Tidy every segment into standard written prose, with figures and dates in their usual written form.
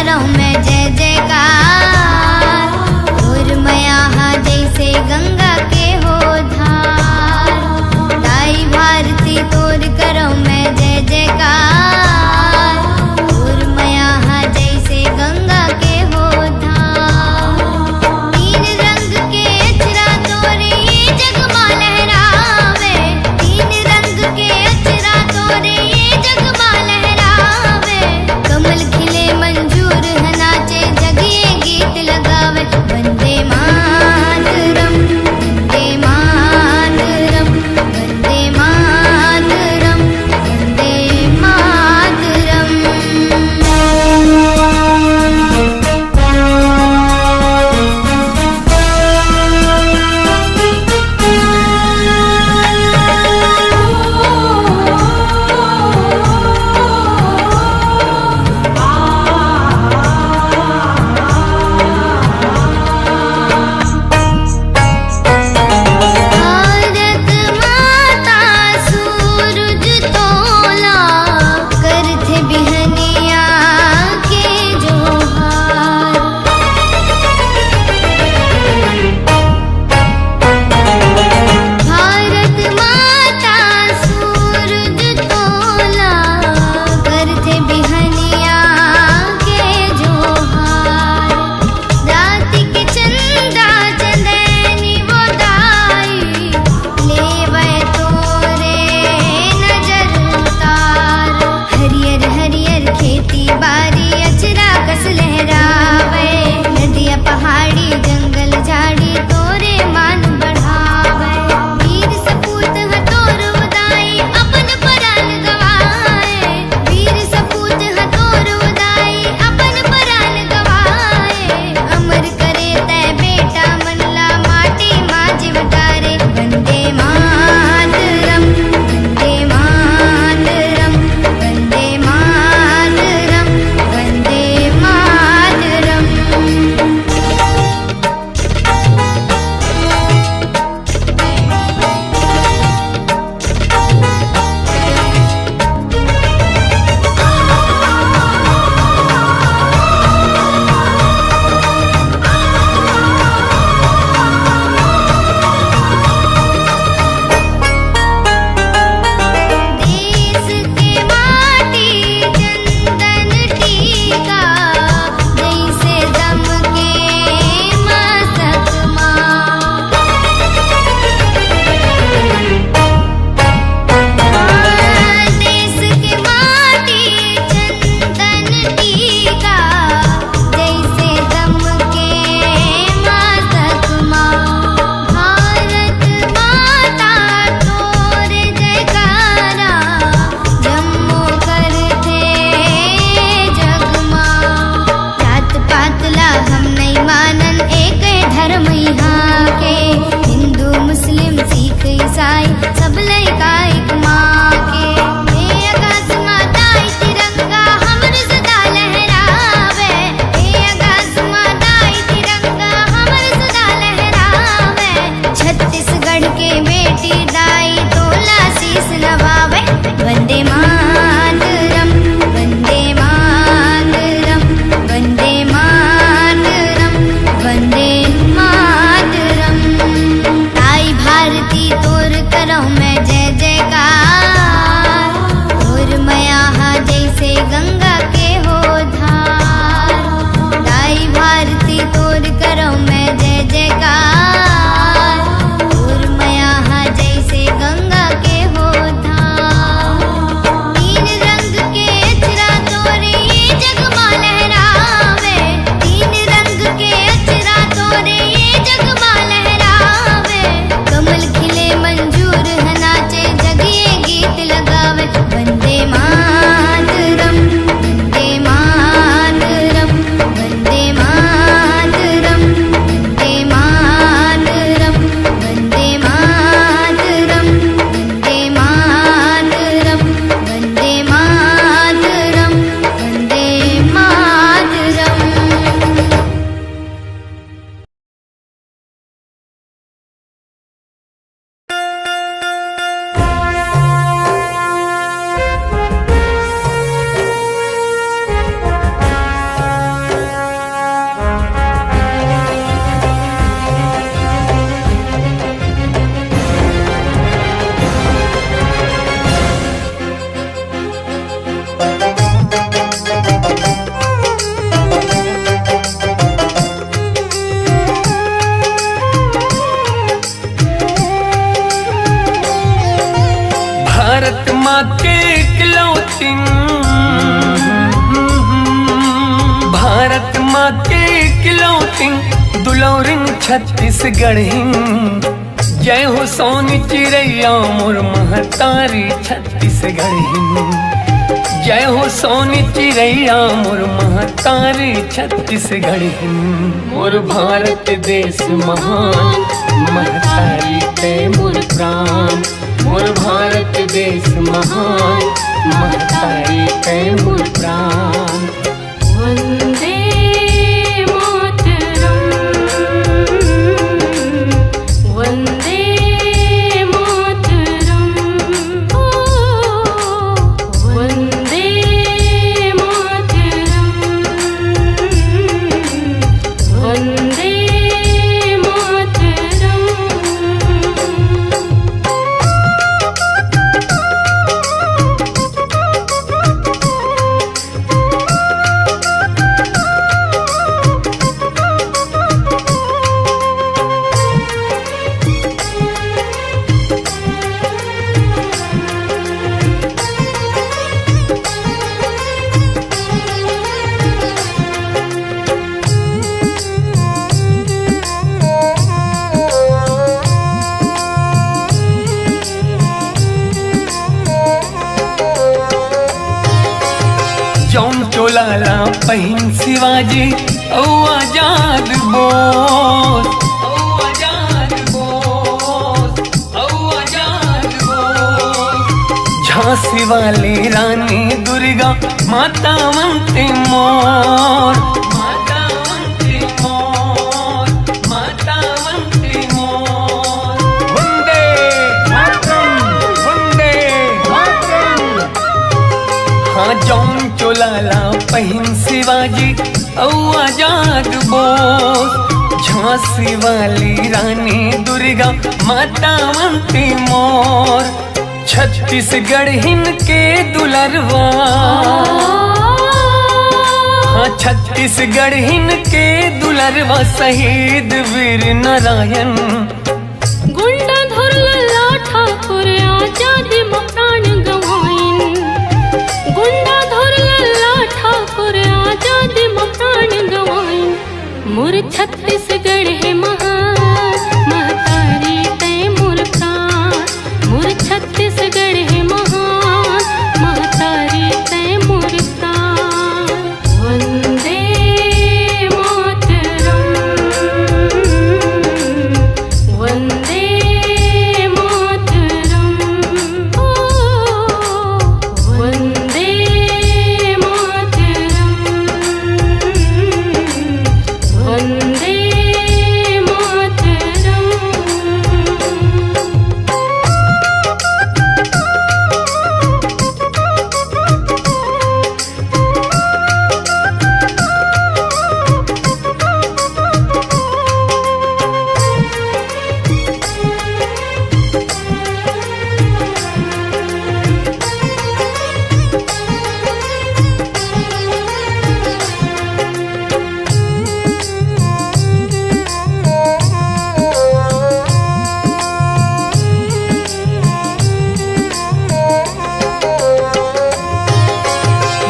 करो मैं जय जयकार। और मया जैसे गंगा के हो धार, दाई भारती तोर करो मैं जय जयकार। और मया जैसे गंगा के हो धार, तीन रंग के अचरा तोरे ये जग मां लहरावे। तीन रंग के अचरा तोरे ये जग मां लहरावे। कमल खिले मंजूर है नाचे माँ के इकलौती, भारत माँ के इकलौती दुलौरिन छत्तीसगढ़। जय हो सोनी चिड़ैया मोर महतारी छत्तीसगढ़। जय हो सोनी चिड़ैया मोर महतारी छत्तीसगढ़। मोर भारत देश महान महतारी तय मोर प्राण। मोर भारत देश महान महतारी तय मोर प्राण। वंदे मातरम, वंदे मातरम, वंदे मातरम, वंदे मातरम। जौन चोलाला पहिन शिवाजी औ आजाद बोल, औ आजाद बोल, औ आजाद बोल। झांसी वाली रानी दुर्गा माता वंदे मोर, माता वंदे मोर, माता वंदे मोर। वंदे मातरम, वंदे मातरम। हाँ जौन चोलाला पहिन शिवाजी औ आजाद बोल। झांसी वाली रानी दुर्गा माता वंदे मोर। छत्तीसगढ़ हिन के दुलरवा, हाँ छत्तीसगढ़ हिन के दुलरवा शहीद वीर नारायण। गुंडा धुरलला ठाकुर आजादी में प्राण गवाइन। गुंडा धुरलला ठाकुर आजादी में प्राण गवाइन। मोर छत्तीसगढ़ है महान महतारी तय मोर प्राण। मोर छत्तीसगढ़ है महान महतारी तय मोर प्राण। वंदे मातरम, वंदे मातरम, वंदे मातरम, वंदे मातरम।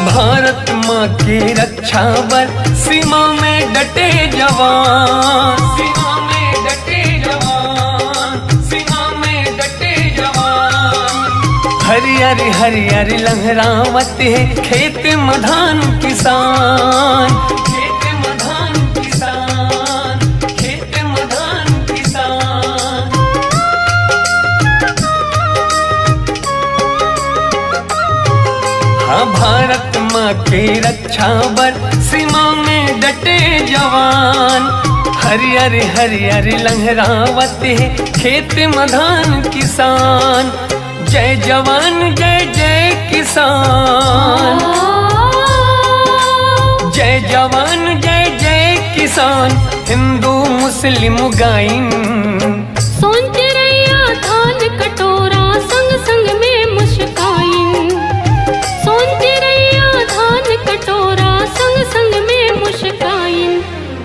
भारत माँ की रक्षा बर सीमा में डटे जवान। सीमा में डटे जवान, सीमा में डटे जवान। हरियर हरियर लहरावत है खेत मधान किसान। खेत मधान किसान, खेत मधान किसान। हाँ भारत माँ की रक्षा बर सीमा में डटे जवान। हरियर हरियर लहरावत है खेत मधान किसान। जय जवान जय जय किसान। जय जवान जय जय किसान। हिंदू मुस्लिम गाइन। सोन चिड़ैया धान कटोरा संग संग में मुस्काइन। सोन चिड़ैया धान कटोरा संग संग में मुस्काइन।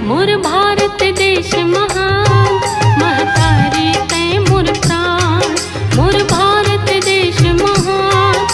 मोर भारत देश महान महतारी तय मोर प्राण। मोर भारत देश महान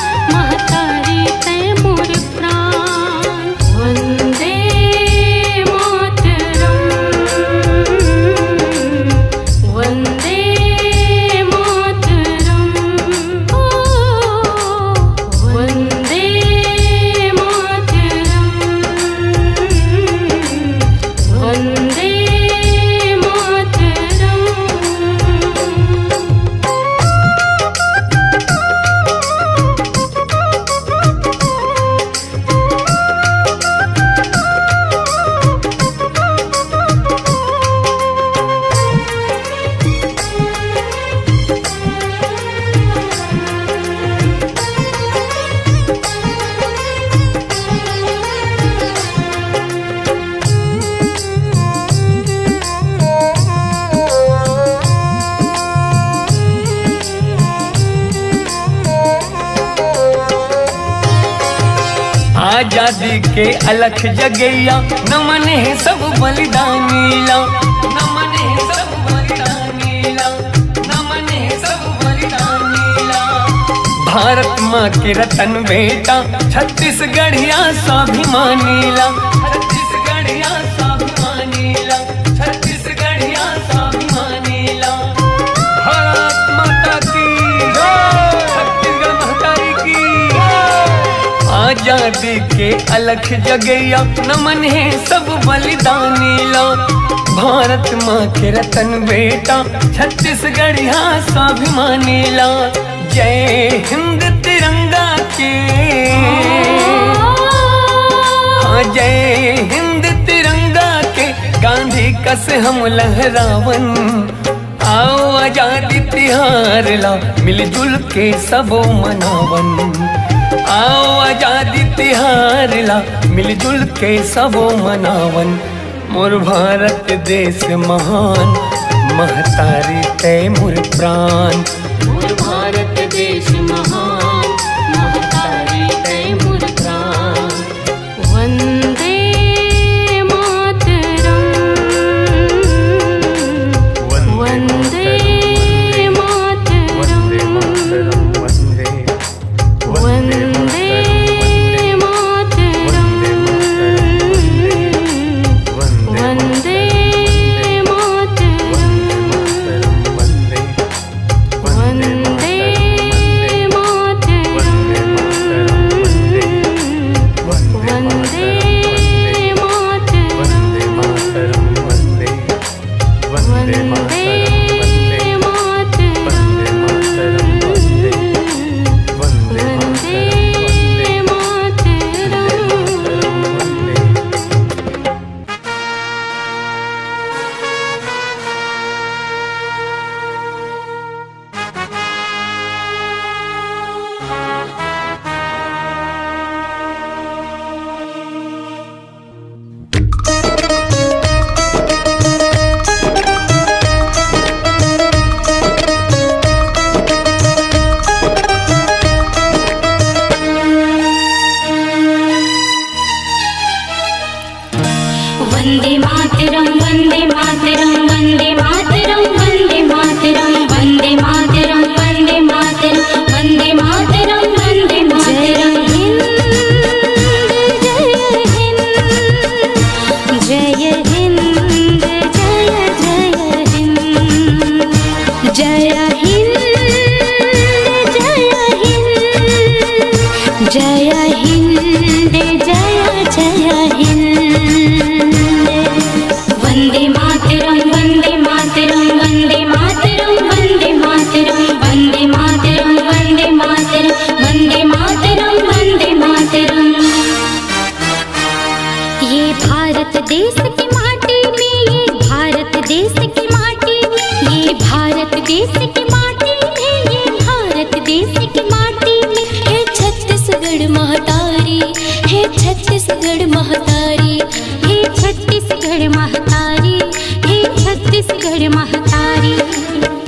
आजादी के अलख जगैया नमन है सब बलिदानीला, नमन है सब बलिदानीला, नमन है सब बलिदानीला। भारत माँ के रतन बेटा छत्तीसगढ़िया स्वाभिमानीला, छत्तीसगढ़िया स्वाभिमानीला, छत्तीसगढ़िया स्वाभिमानीला। भारत माता की जय, छत्तीसगढ़ महतारी की आजादी के अलख जगैया नमन है सब बलिदानीला। भारत माँ के रतन बेटा छत्तीसगढ़िया स्वाभिमानीला। जय हिंद तिरंगा के, हाँ जय हिंद तिरंगा के गांधी कस हम लहरावन। आओ आजादी तिहार ला मिलजुल के सबो मनावन। आओ आजादी तिहार ला मिलजुल के सबो मनावन। मोर भारत देश महान महतारी तय मोर प्राण। मोर भारत देश महान महतारी तय मोर प्राण। वंदे मातरम, वंदे मातरम, वंदे मातरम, वंदे मातरम, वंदे मातरम, वंदे मातरम, वंदे मातरम, वंदे मातरम, वंदे मातरम, वंदे मातरम। जय हिंद, जय हिंद, जय हिंद, जय हिंद, जय हिंद, जय हिंद। वंदे मातरम, वंदे मातरम, वंदे मातरम, वंदे मातरम, वंदे मातरम, वंदे मातरम, वंदे मातरम, वंदे मातरम। ये भारत देश की माटी में, ये भारत देश की माटी में, ये भारत देश की माटी में, ये भारत देश की माटी में है छत्तीसगढ़ महतारी, है छत्तीसगढ़ महतारी, है छत्तीसगढ़ महतारी, है छत्तीसगढ़ महतारी।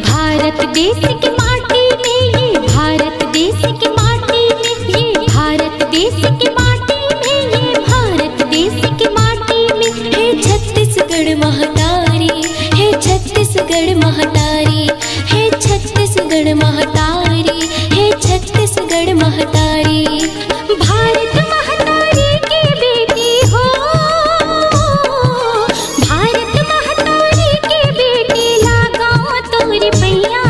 भारत देश की माटी में, ये भारत देश की माटी में, ये भारत देश की माटी में, ये भारत देश की माटी में है छत्तीसगढ़ महतारी, है छत्तीसगढ़ महतारी, है छत्तीसगढ़ महतारी, है छत्तीसगढ़ महतारी। भारत महतारी की बेटी हो, भारत महतारी की बेटी लगाओ तोरी पैया।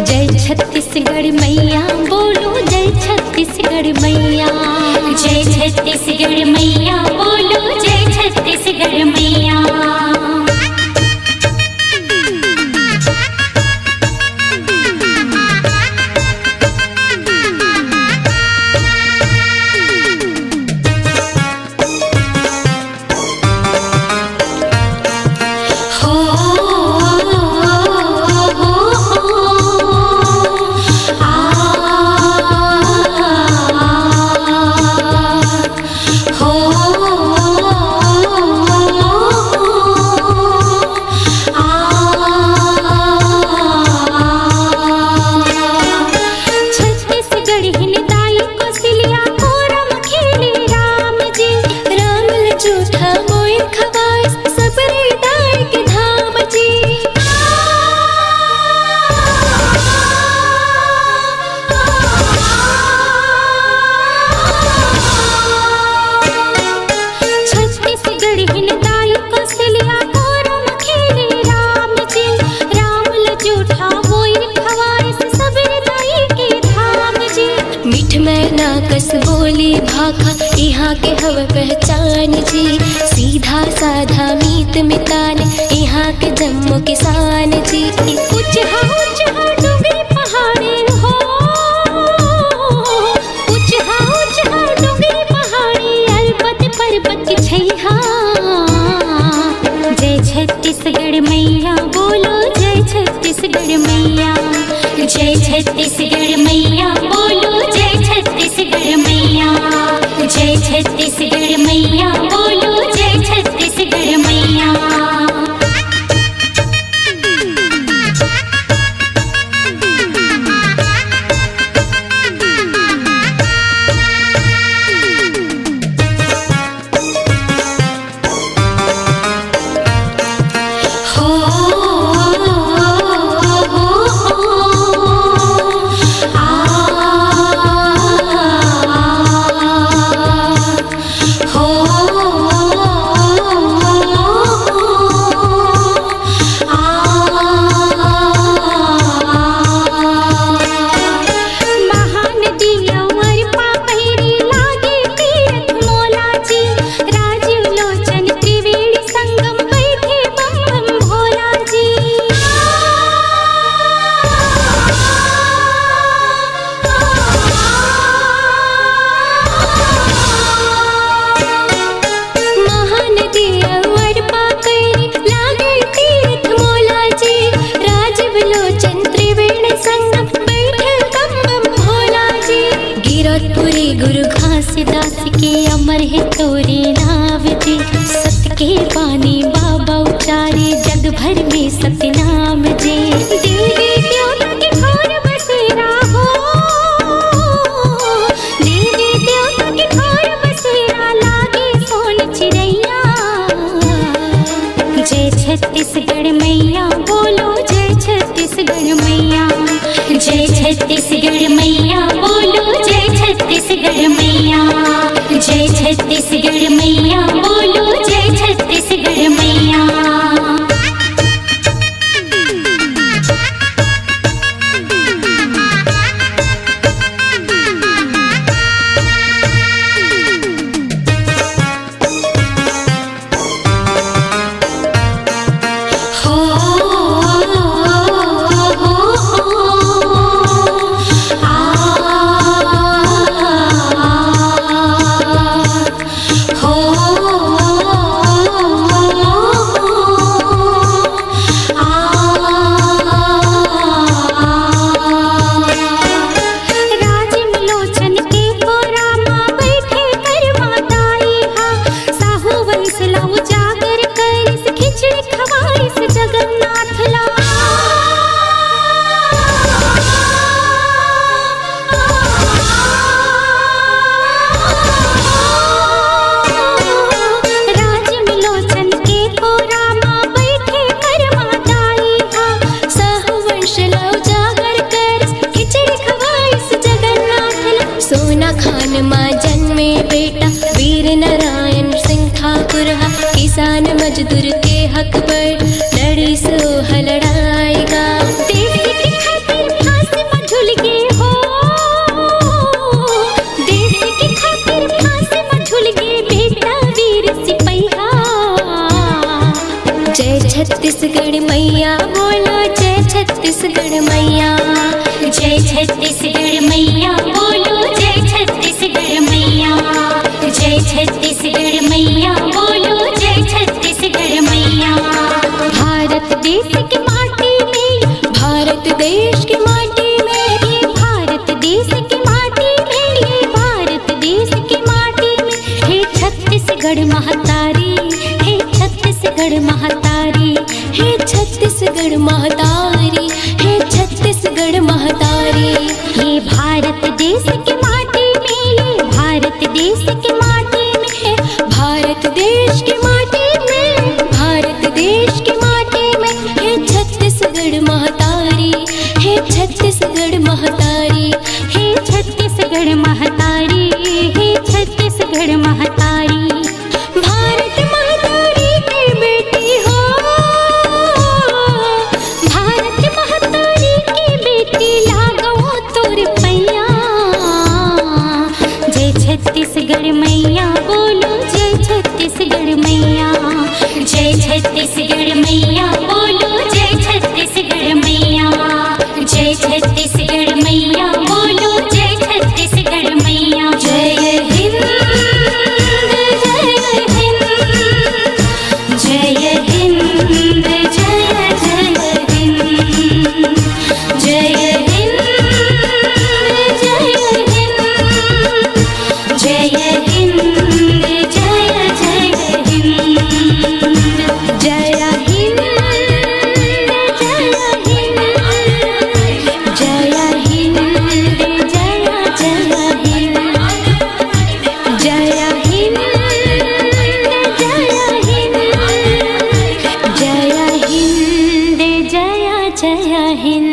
जय छत्तीसगढ़ मैया, बोलो जय छत्तीसगढ़ मैया, जय छत्तीसगढ़ मैया, बोलो जय छत्तीसगढ़ मैया। हो ना कस बोली भाखा यहाँ के हव पहचान जी। सीधा साधा मीत मितान यहाँ के जम्मू किसान जी। ऊंच हा डूंगरी पहाड़ी हो, ऊंच हा डूंगरी पहाड़ी अलबत पर्वत की छैहा। जय छत्तीसगढ़ मैया बोलो जय छत्तीसगढ़ मैया, जय छत्तीसगढ़ मैया बोलो जय छत्तीसगढ़ मैया, जय छत्तीसगढ़ मैया बोलो जय छत्तीसगढ़ मैया। गुरु घासीदास के अमर है तोरे नाव जी। सत के पानी बाबा उचारे जग भर में सतनाम जी। देवी देवता के घोर बसेरा हो, देवी देवता के घोर बसेरा लागे सोन चिड़ैया। जय छत्तीसगढ़ मैया बोलो जय छत्तीसगढ़ मैया, जय छत्तीसगढ़ मैया बोलो जय छत्तीसगढ़ मैया, जय छत्तीसगढ़ मैया बोलो जय छत्तीसगढ़ मैया। किसान मजदूर के हक पर लड़ी सो लड़ाएगा। देश की खातिर फांसी में झूल के हो, देश की खातिर फांसी में झूल के बेटा वीर सिपहिया। जय छत्तीसगढ़ मैया बोलो जय छत्तीसगढ़ मैया, जय छत्तीसगढ़ मैया बोलो जय छत्तीसगढ़ मैया, जय छत्तीसगढ़ मैया बोलो जय छत्तीसगढ़ मैया। भारत देश की माटी में, भारत देश की माटी में, ये भारत देश की माटी में, ये भारत देश की माटी में। हे छत्तीसगढ़ महतारी, हे छत्तीसगढ़ महतारी, हे छत्तीसगढ़ महतारी, हे छत्तीसगढ़ महतारी। ये भारत देश की माटी में, ये भारत देश की माटी में, भारत देश की माटी में, भारत देश की माटी में। हे छत्तीसगढ़ महतारी, हे छत्तीसगढ़ महतारी, हे छत्तीसगढ़ महतारी, हे छत्तीसगढ़ महतारी। भारत महतारी की बेटी हो, भारत महतारी की बेटी लागो तोर पैया। छत्तीसगढ़ मैया बोलो जय छत्तीसगढ़ मैया। जय छत्तीसगढ़ मैया बोलो जय छत्तीसगढ़ मैया। जय हिंद जय हिंद जय हिंद जय जय हिंद। जय हिंद जय हिंद जय हिंद जय जय हिंद। जय हिंद जय हिंद जय जय हिंद। जय हिंद जय हिंद जय जय हिंद।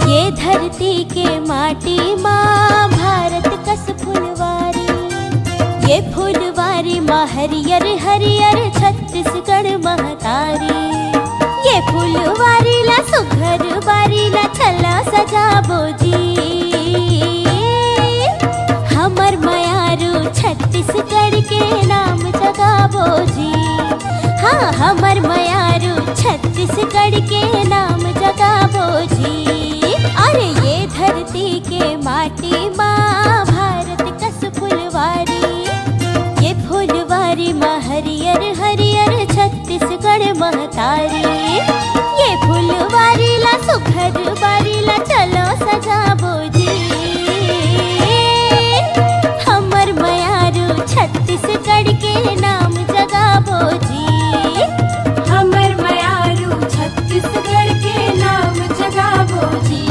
ये धरती के माटी माँ भारत कस फुलवारी। ये फुलवारी माँ हरियर हरियर छत्तीसगढ़ महतारी। ये फुलवारी ला सुघर बारी ला चला सजाबो जी। हमर मयारू छत्तीसगढ़ के नाम जगाबो जी। हाँ हमर मयारू छत्तीसगढ़ के नाम जगाबो जी। अरे ये धरती के माटी माँ भारत कस फुलवारी। ये फुलवारी माँ हरियर हरियर छत्तीसगढ़ महतारी। ये फुलवारी ला सुघर बारी ला चलो सजाबो जी। हमर मयारू छत्तीसगढ़ के नाम जगाबो जी। हमर मयारू छत्तीसगढ़ के नाम जगाबो जी।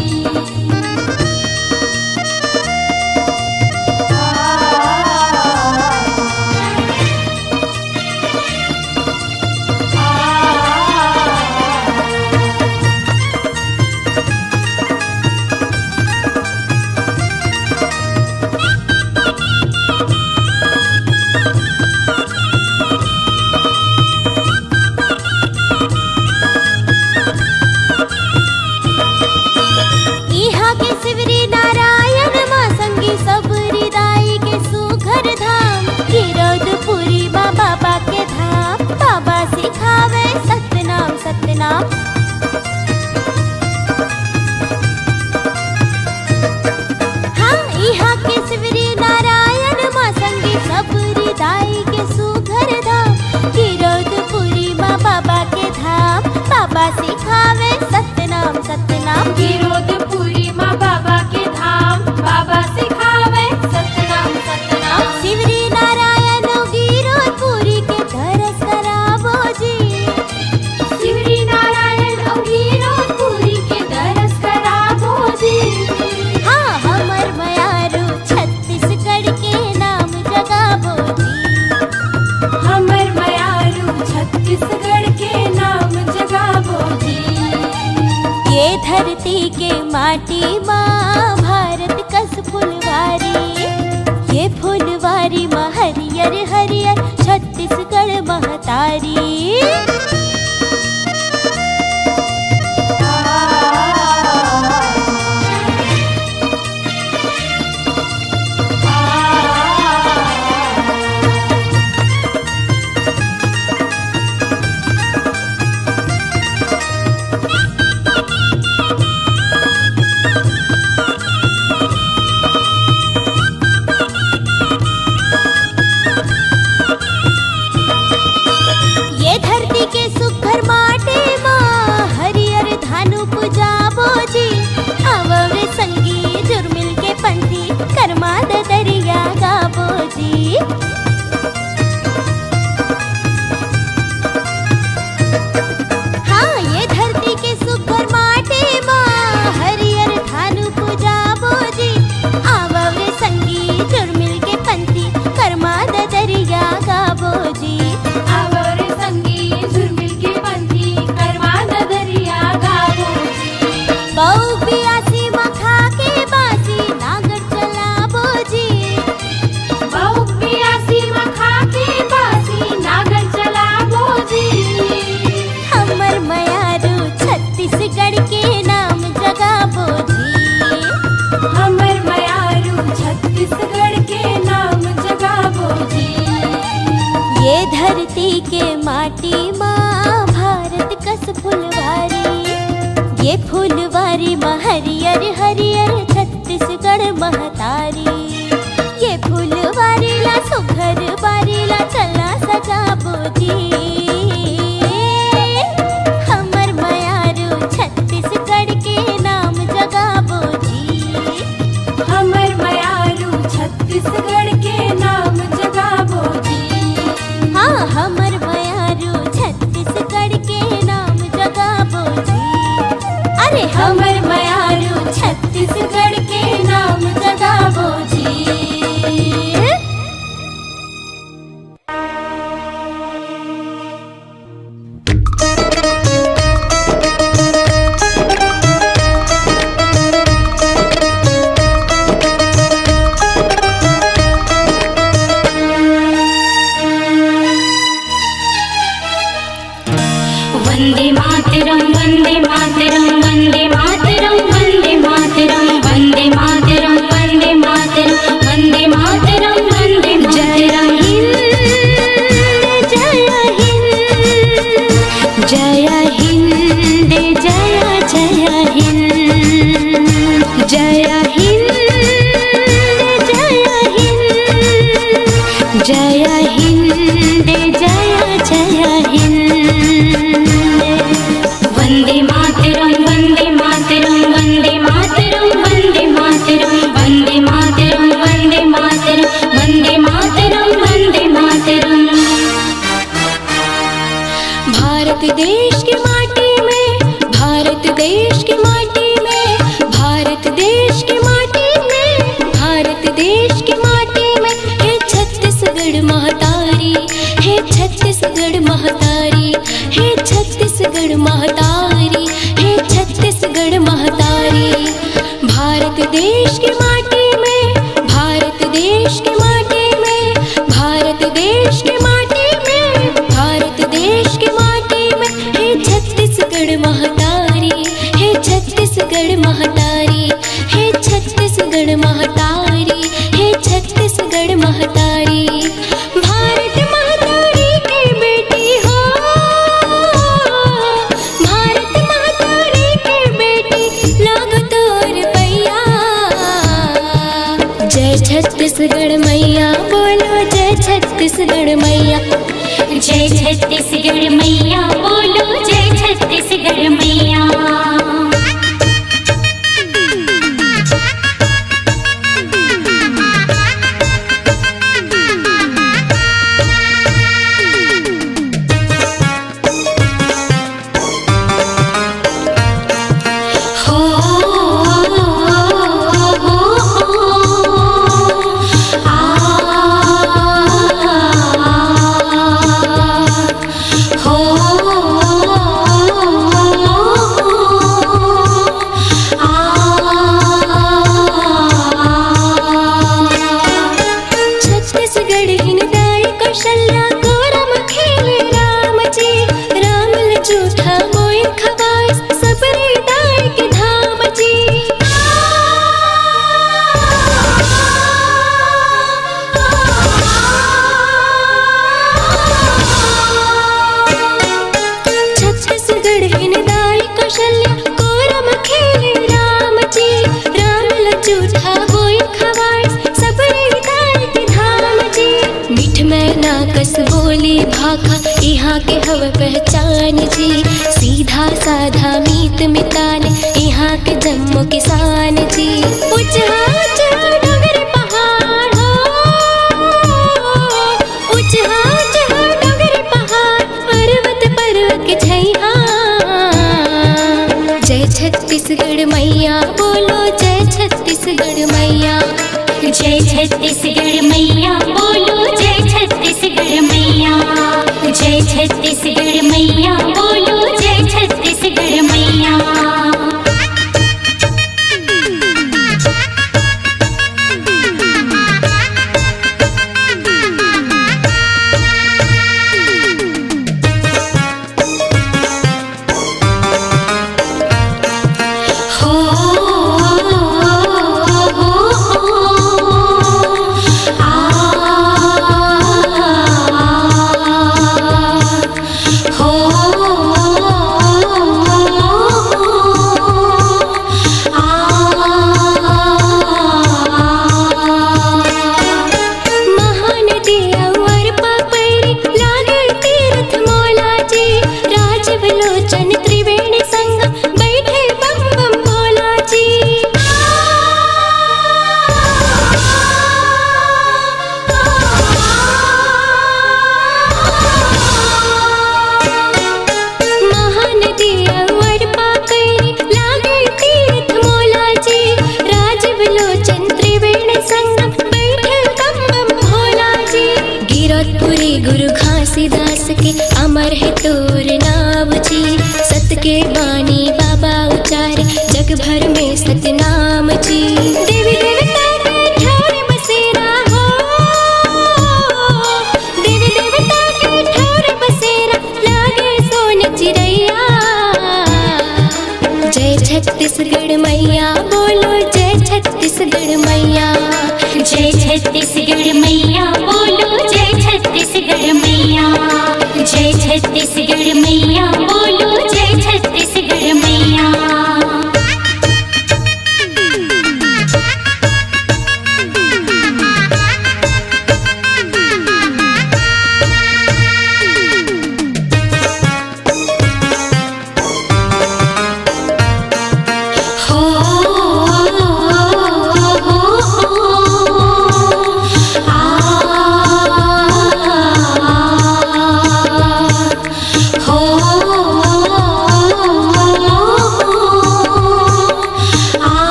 इहा के शिवरी नारायण माँ संगी सबरी दाई के सुघर धाम। गिरौदपुरी माँ बाबा के धाम। बाबा सिखावे सतनाम सतनाम। हाँ इहा के शिवरी नारायण माँ संगी सबरी दाई के सुघर धाम। गिरौदपुरी माँ बाबा के धाम। बाबा सिखावे सतनाम सतनाम। गिरौदपुरी माँ बाबा के धाम। बाबा सिखावे सतनाम सतनाम। शिवरी नारायण गिरौदपुरी के दरस कराबो जी। शिवरी नारायण और गिरौदपुरी के दरस कराबो जी। हाँ हमर मयारू छत्तीसगढ़ के नाम जगाबो जी। हमर मयारू छत्तीसगढ़ के नाम जगाबो जी। ये धरती के माटी माँ भारत कस फुलवारी। ये फुलवारी माँ हरियर हरियर छत्तीसगढ़ महतारी। ये धरती के सुघर माटे माँ हरियर धानु पुजाबो जी। आवरे संगी जुर्मिल के पंथी कर्मा दरिया गाबो जी। हाँ ये धरती के सुघर माटे माँ हरियर धानु पुजाबो जी। माटी माँ भारत कस फुलवारी। ये फुलवारी माँ हरियर हरियर छत्तीसगढ़ महतारी। ये फुलवारी ला सुघर बारी ला चलना सजाबो जी। हमर मयारू छत्तीसगढ़ के नाम जगाबो जी। हमर मयारू छत्तीसगढ़ के नाम जगाबो जी। हाँ हमर मयारू छत्तीसगढ़ के नाम जगाबो जी। अरे हमर मयारू छत्तीसगढ़ के नाम जगाबो जी। वन्दे मातरं वन्दे मातरं वन्दे मातरं वन्दे मातरं वन्दे मातरं वन्दे मातरं वन्दे मातरं वन्दे मातरं। जय हिंद जय जय हिंद जय हिंद जय हिंद जय हिंद जय जय हिंद। वन्दे मातरं वन्दे मातरं वन्दे मातरं वन्दे मातरं वन्दे मातरं वन्दे मातरं वन्दे मातरं वन्दे मातरं। भारत देश की माटी में भारत देश की माटी में भारत देश की माटी में भारत देश की माटी में है छत्तीसगढ़ महतारी है छत्तीसगढ़ महतारी है छत्तीसगढ़ महतारी है छत्तीसगढ़ महतारी। भारत देश की माटी में भारत देश की माटी में भारत देश की माटी में भारत देश की माटी में है छत्तीसगढ़ महतारी है छत्तीसगढ़ महतारी है छत्तीसगढ़ महतारी है छत्तीसगढ़ महतारी। भारत महतारी की बेटी हो भारत महतारी की बेटी लागो तोर पैया। जय छत्तीसगढ़ मैया बोलो जय छत्तीसगढ़ मैया। जय छत्तीसगढ़ मैया बोलो जय छत्तीसगढ़ मैया। यहाँ के हव पहचान जी। सीधा साधा मीत मितान यहाँ के जम्मू किसान जी। उचहा उचहा डोंगर पहाड़ हो उचहा उचहा डोंगर पहाड़ पर्वत पर्वत के छैया। जय छत्तीसगढ़ मैया बोलो जय छत्तीसगढ़ मैया। जय छत्तीसगढ़ मैया बोलो जय छत्तीसगढ़ मैया। जय छत्तीसगढ़ मैया बोलो जय छत्तीसगढ़ मैया। भर में सतनाम जी। देवी देवता के ठाड़ बसेरा हो, देवी देवता के ठाड़ बसेरा, लागे सोन चिड़ैया। जय छत्तीसगढ़ मैया बोलो, जय छत्तीसगढ़ मैया। जय छत्तीसगढ़ मैया बोलो, जय छत्तीसगढ़ मैया। जय छत्तीसगढ़ मैया बोलो, जय छत्तीसगढ़ मैया।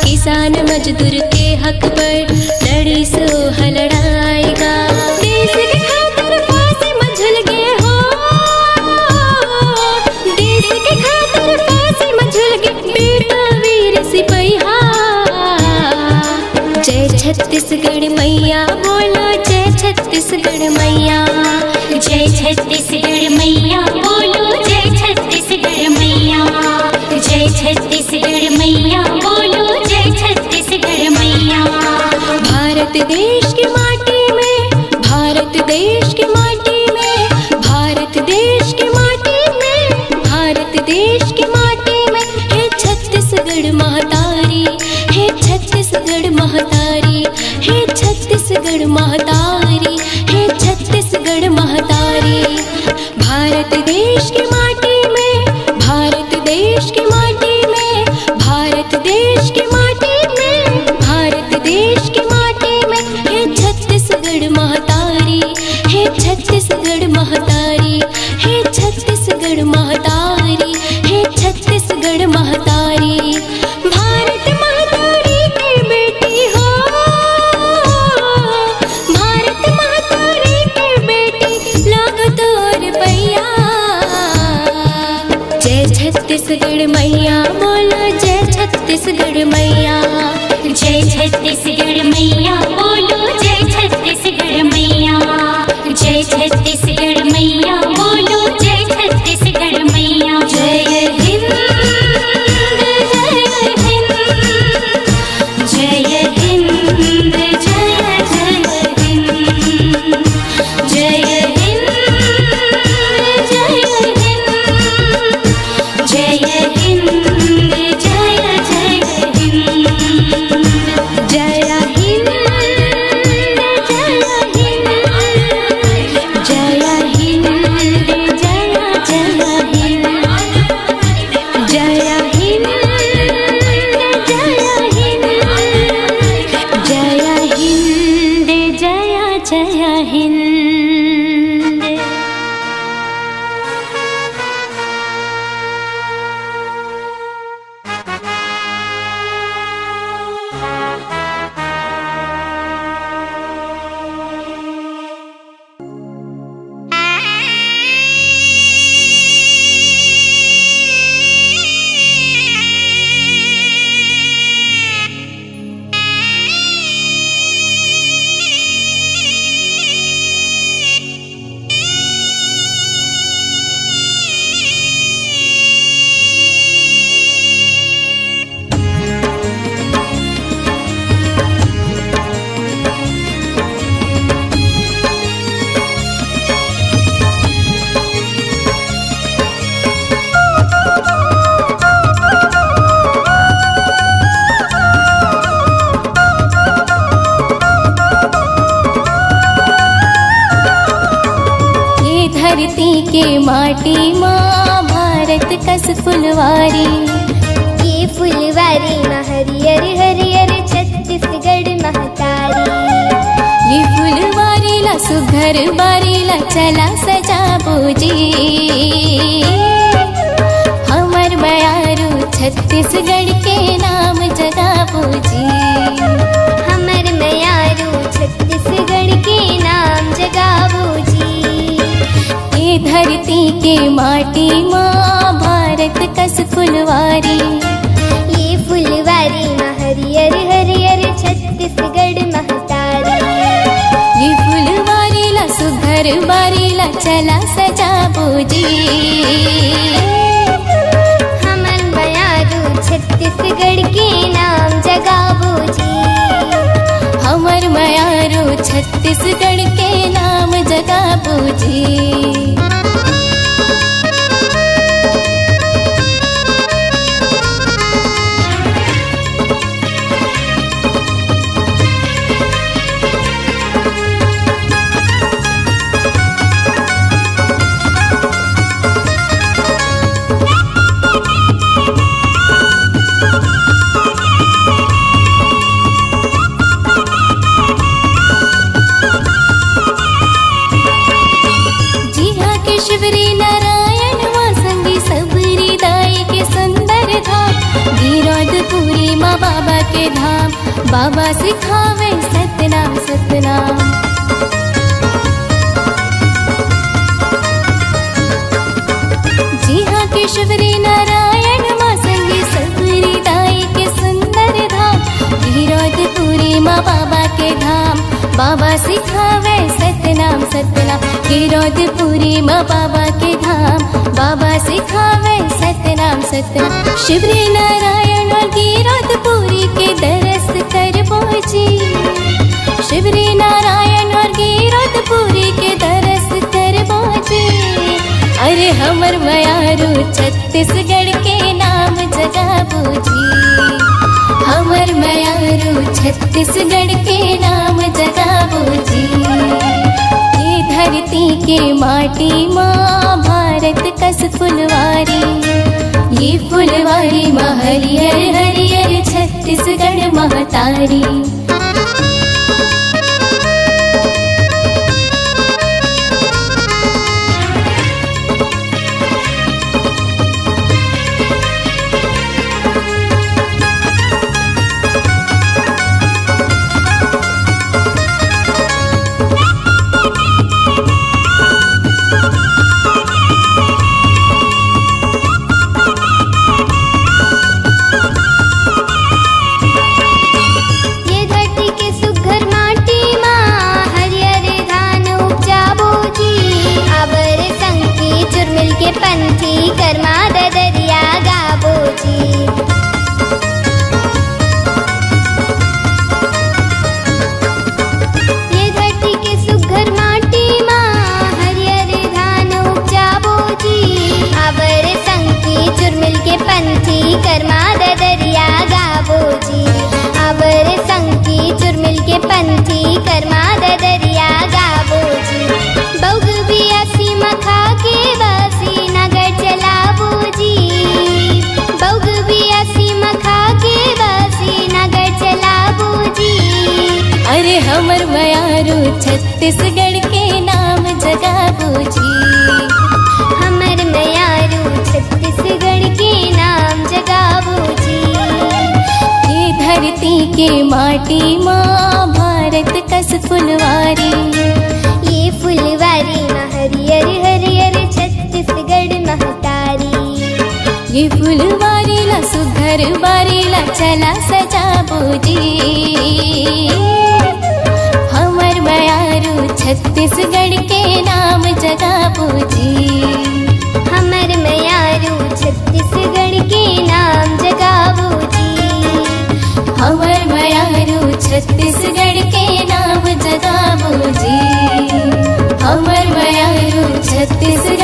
किसान मजदूर के हक पर लड़ी सो लड़ाएगा। देश के खातिर फांसी में झूल गए हो, देश के खातिर फांसी में झूल गए बेटा वीर सिपहिया। जय छत्तीसगढ़ मैया बोलो, जय छत्तीसगढ़ मैया। जय छत्तीसगढ़ मैया बोलो, जय छत्तीसगढ़ मैया। जय छत्तीसगढ़ मैया बोलो, जय छत्तीसगढ़ मैया। भारत देश की माटी में, भारत देश की माटी में, भारत देश की माटी में, भारत देश की माटी में है छत्तीसगढ़ महतारी, है छत्तीसगढ़ महतारी, है छत्तीसगढ़ महतारी, है छत्तीसगढ़ महतारी। भारत देश की माटी में, भारत देश की माटी में, भारत देश की माटी में, भारत देश की माटी में है छत्तीसगढ़ महतारी, है छत्तीसगढ़ महतारी, है छत्तीसगढ़ महतारी, है छत्तीसगढ़ महतारी। भारत महतारी की बेटी हो, भारत महतारी की बेटी लागो तोर पैया। जय छत्तीसगढ़ मैया बोलो, जय छत्तीसगढ़ मैया। जय छत्तीसगढ़ मैया बोलो, जय छत्तीसगढ़ मैया। जय छत्तीसगढ़ मैया बोलो, जय छत्तीसगढ़ मैया। जय हिंद, जय हिंद, जय हिंद, जय जय हिंद। जय हिंद, जय हिंद, जय हिंद, जय जय हिंद। जय हिंद। के माटी माँ भारत कस फुलवारी। ये फुलवारी माँ हरियर हरियर छत्तीसगढ़ महतारी। ये फुलवारी ला सुघर बारी ला चला सजाबो जी। हमर बयारू छत्तीसगढ़ के नाम जगाबो जी। हमर मयारू छत्तीसगढ़ के नाम जगाबो जी। ये धरती के माटी माँ भारत कस फुलवारी। ये फुलवारी माँ हरियर हरियर छत्तीसगढ़ महतारी। ये फुलवारी ला सुघर बारी ला चला सजाबो जी। हमर मयारू छत्तीसगढ़ के नाम जगाबो जी। हमर मयारू छत्तीसगढ़ के नाम जगाबो जी। शिवरी नारायण माँ संगी सबरी दाई के सुंदर धाम। गिरौदपुरी माँ बाबा के धाम। बाबा सिखावे सतनाम सतनाम। जी हाँ के शिवरी नारायण माँ संगी सबरी दाई के सुंदर धाम। गिरौदपुरी माँ बाबा के धाम। बाबा सिखावे सतनाम सतनाम। गिरौदपुरी माँ बाबा के धाम। बाबा सिखावे सतनाम सतनाम। शिवरी नारायण और गिरौदपुरी के दरस करबो जी। शिवरी नारायण और गिरौदपुरी के दरस करबो जी। अरे हमर मयारू छत्तीसगढ़ के नाम जगाबो जी। हमर मयारू छत्तीसगढ़ के नाम जगाबो जी। ये धरती के माटी माँ भारत कस फुलवारी। ये फुलवारी माँ हरियर हरियर छत्तीसगढ़ महतारी। पंथी कर्मा ददरिया गाबो जी। ये धरती के सुघर माटी माँ हरियर धान उपजाबो जी। अबर संकी चुरमिल के पंथी कर्मा ददरिया गाबो जी। अबर संकी चुरमिल के पंथी कर्मा ददरिया गाबो जी। बौग बिया सीमा खा के बासी नगर चलाबो जी। बौग बिया सीमा खा के बासी नगर चलाबो जी। अरे हमर मयारू छत्तीसगढ़ के नाम जगाबो जी। हमर मयारू छत्तीसगढ़ के नाम जगाबो जी। ये धरती के माटी माँ भारत कस फुलवारी। ये फुलवारी माँ हरियर हरियर छत्तीसगढ़ महतारी। ये फुलवारी ला सुघर बारी ला चला सजाबो जी। हमर मयारू छत्तीसगढ़ के नाम जगाबो जी। हमर मयारू छत्तीसगढ़ के नाम जगाबो जी। हमर मयारू छत्तीसगढ़ के नाम जगाबो जी। हमर मयारू छत्तीसगढ़